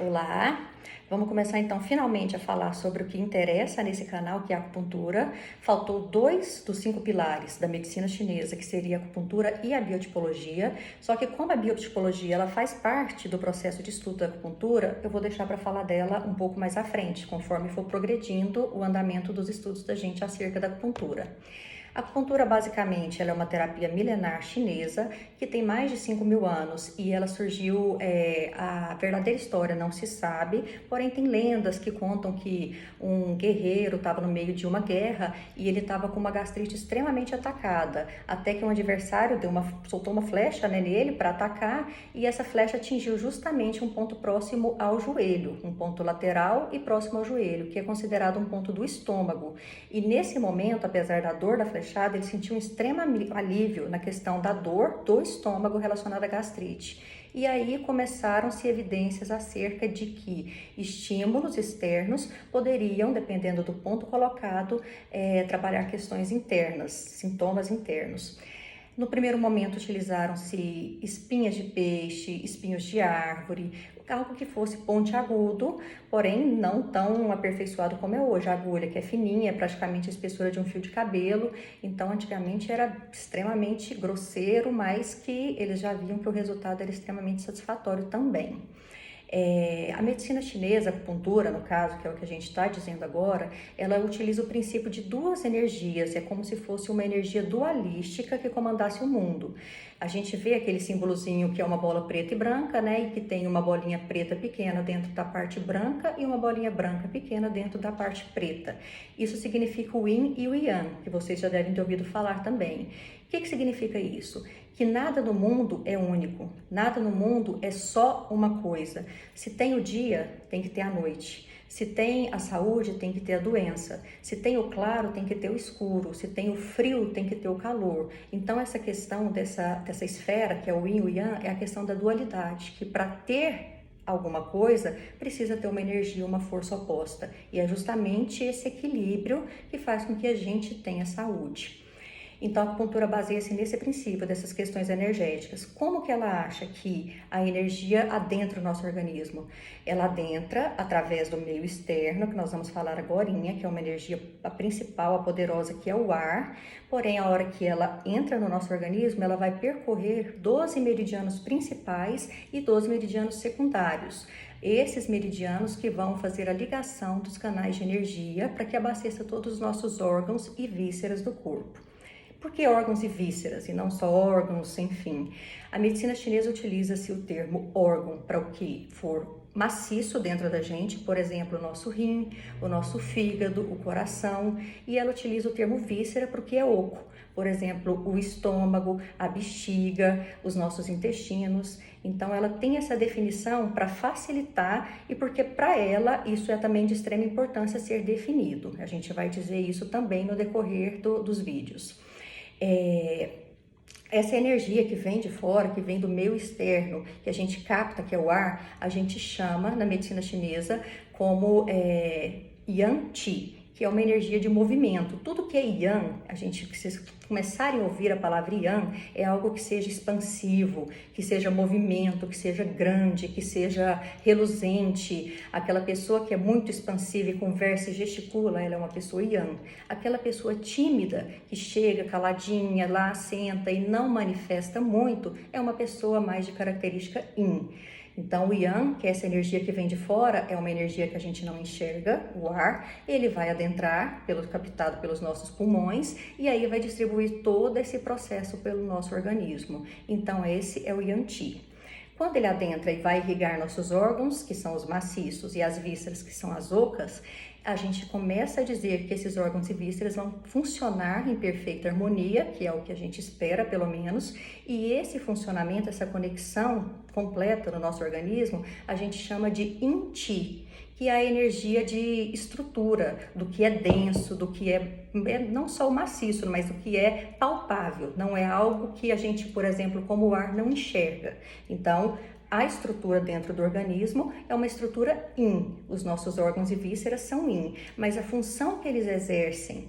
Olá, vamos começar então finalmente a falar sobre o que interessa nesse canal, que é a acupuntura. Faltou 2 dos 5 pilares da medicina chinesa, que seria a acupuntura e a biotipologia. Só que como a biotipologia ela faz parte do processo de estudo da acupuntura, eu vou deixar para falar dela um pouco mais à frente, conforme for progredindo o andamento dos estudos da gente acerca da acupuntura. A acupuntura, basicamente, ela é uma terapia milenar chinesa que tem mais de 5.000 anos e ela surgiu, a verdadeira história não se sabe, porém tem lendas que contam que um guerreiro estava no meio de uma guerra e ele estava com uma gastrite extremamente atacada, até que um adversário soltou uma flecha, né, nele para atacar e essa flecha atingiu justamente um ponto próximo ao joelho, um ponto lateral e próximo ao joelho, que é considerado um ponto do estômago. E nesse momento, apesar da dor da flechada, ele sentiu um extremo alívio na questão da dor do estômago relacionada à gastrite. E aí começaram-se evidências acerca de que estímulos externos poderiam, dependendo do ponto colocado, trabalhar questões internas, sintomas internos. No primeiro momento utilizaram-se espinhas de peixe, espinhos de árvore, algo que fosse pontiagudo, porém não tão aperfeiçoado como é hoje. A agulha, que é fininha, é praticamente a espessura de um fio de cabelo, então antigamente era extremamente grosseiro, mas que eles já viam que o resultado era extremamente satisfatório também. A medicina chinesa, a acupuntura, no caso, que é o que a gente está dizendo agora, ela utiliza o princípio de 2 energias, é como se fosse uma energia dualística que comandasse o mundo. A gente vê aquele símbolozinho que é uma bola preta e branca, né, e que tem uma bolinha preta pequena dentro da parte branca e uma bolinha branca pequena dentro da parte preta. Isso significa o Yin e o Yang, que vocês já devem ter ouvido falar também. O que significa isso? Que nada no mundo é único, nada no mundo é só uma coisa. Se tem o dia, tem que ter a noite. Se tem a saúde, tem que ter a doença. Se tem o claro, tem que ter o escuro. Se tem o frio, tem que ter o calor. Então, essa questão dessa esfera, que é o Yin e o Yang, é a questão da dualidade, que para ter alguma coisa, precisa ter uma energia, uma força oposta. E é justamente esse equilíbrio que faz com que a gente tenha saúde. Então, a acupuntura baseia-se nesse princípio dessas questões energéticas. Como que ela acha que a energia adentra o nosso organismo? Ela adentra através do meio externo, que nós vamos falar agorinha, que é uma energia a principal, a poderosa, que é o ar. Porém, a hora que ela entra no nosso organismo, ela vai percorrer 12 meridianos principais e 12 meridianos secundários. Esses meridianos que vão fazer a ligação dos canais de energia para que abasteça todos os nossos órgãos e vísceras do corpo. Por que órgãos e vísceras e não só órgãos, enfim? A medicina chinesa utiliza-se o termo órgão para o que for maciço dentro da gente, por exemplo, o nosso rim, o nosso fígado, o coração, e ela utiliza o termo víscera para o que é oco, por exemplo, o estômago, a bexiga, os nossos intestinos. Então, ela tem essa definição para facilitar e porque para ela isso é também de extrema importância ser definido. A gente vai dizer isso também no decorrer dos vídeos. Essa energia que vem de fora, que vem do meio externo, que a gente capta, que é o ar, a gente chama na medicina chinesa como Yang Qi, que é uma energia de movimento. Tudo que é Yang, se vocês começarem a ouvir a palavra Yang, é algo que seja expansivo, que seja movimento, que seja grande, que seja reluzente. Aquela pessoa que é muito expansiva e conversa e gesticula, ela é uma pessoa Yang. Aquela pessoa tímida, que chega caladinha lá, senta e não manifesta muito, é uma pessoa mais de característica Yin. Então, o Yang, que é essa energia que vem de fora, é uma energia que a gente não enxerga, o ar, ele vai adentrar, captado pelos nossos pulmões, e aí vai distribuir todo esse processo pelo nosso organismo. Então, esse é o Yang Qi. Quando ele adentra e vai irrigar nossos órgãos, que são os maciços, e as vísceras, que são as ocas, a gente começa a dizer que esses órgãos e vísceras vão funcionar em perfeita harmonia, que é o que a gente espera, pelo menos, e esse funcionamento, essa conexão completa no nosso organismo, a gente chama de Yin Qi, que é a energia de estrutura, do que é denso, do que é não só o maciço, mas do que é palpável, não é algo que a gente, por exemplo, como o ar, não enxerga. Então, A estrutura dentro do organismo é uma estrutura yin, os nossos órgãos e vísceras são yin, mas a função que eles exercem,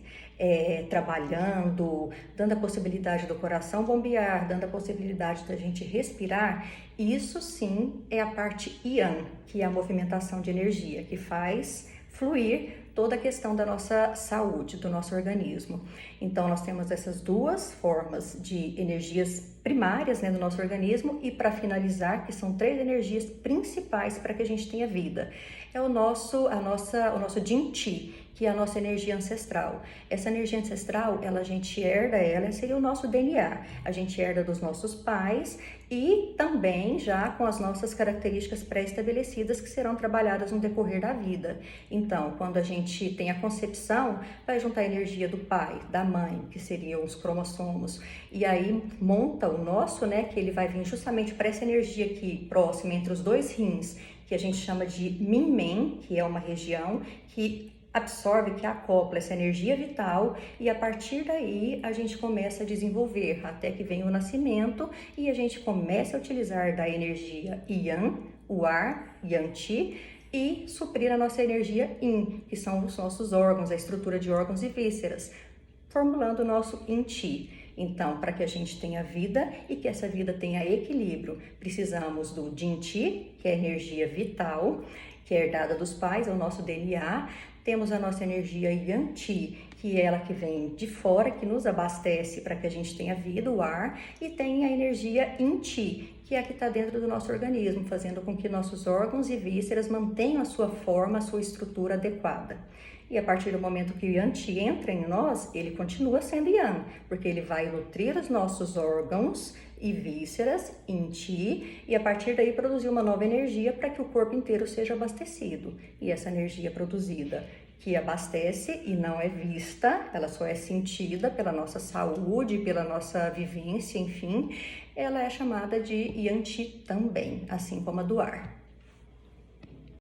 trabalhando, dando a possibilidade do coração bombear, dando a possibilidade da gente respirar, isso sim é a parte yang, que é a movimentação de energia, que faz fluir toda a questão da nossa saúde, do nosso organismo. Então, nós temos essas duas formas de energias primárias, né, do nosso organismo, e para finalizar, que são 3 energias principais para que a gente tenha vida. É o nosso Jin Chi, que é a nossa energia ancestral. Essa energia ancestral, a gente herda ela, seria o nosso DNA. A gente herda dos nossos pais e também já com as nossas características pré-estabelecidas que serão trabalhadas no decorrer da vida. Então, quando a gente tem a concepção, vai juntar a energia do pai, da mãe, que seriam os cromossomos, e aí monta o nosso, né, que ele vai vir justamente para essa energia aqui próxima entre os 2 rins, que a gente chama de Minmen, que é uma região que absorve, que acopla essa energia vital, e a partir daí a gente começa a desenvolver até que vem o nascimento e a gente começa a utilizar da energia Yang, o ar, Yang Qi, e suprir a nossa energia Yin, que são os nossos órgãos, a estrutura de órgãos e vísceras, formulando o nosso Yin Qi. Então, para que a gente tenha vida e que essa vida tenha equilíbrio, precisamos do Jin Qi, que é a energia vital, que é herdada dos pais, é o nosso DNA. Temos a nossa energia Yang Qi, que é ela que vem de fora, que nos abastece para que a gente tenha vida, o ar, e tem a energia Yin Qi, que é a que está dentro do nosso organismo, fazendo com que nossos órgãos e vísceras mantenham a sua forma, a sua estrutura adequada. E a partir do momento que o Yang Qi entra em nós, ele continua sendo Yang, porque ele vai nutrir os nossos órgãos e vísceras, Yin Qi, e a partir daí produzir uma nova energia para que o corpo inteiro seja abastecido. E essa energia produzida, que abastece e não é vista, ela só é sentida pela nossa saúde, pela nossa vivência, enfim, ela é chamada de Yang Qi também, assim como a do ar.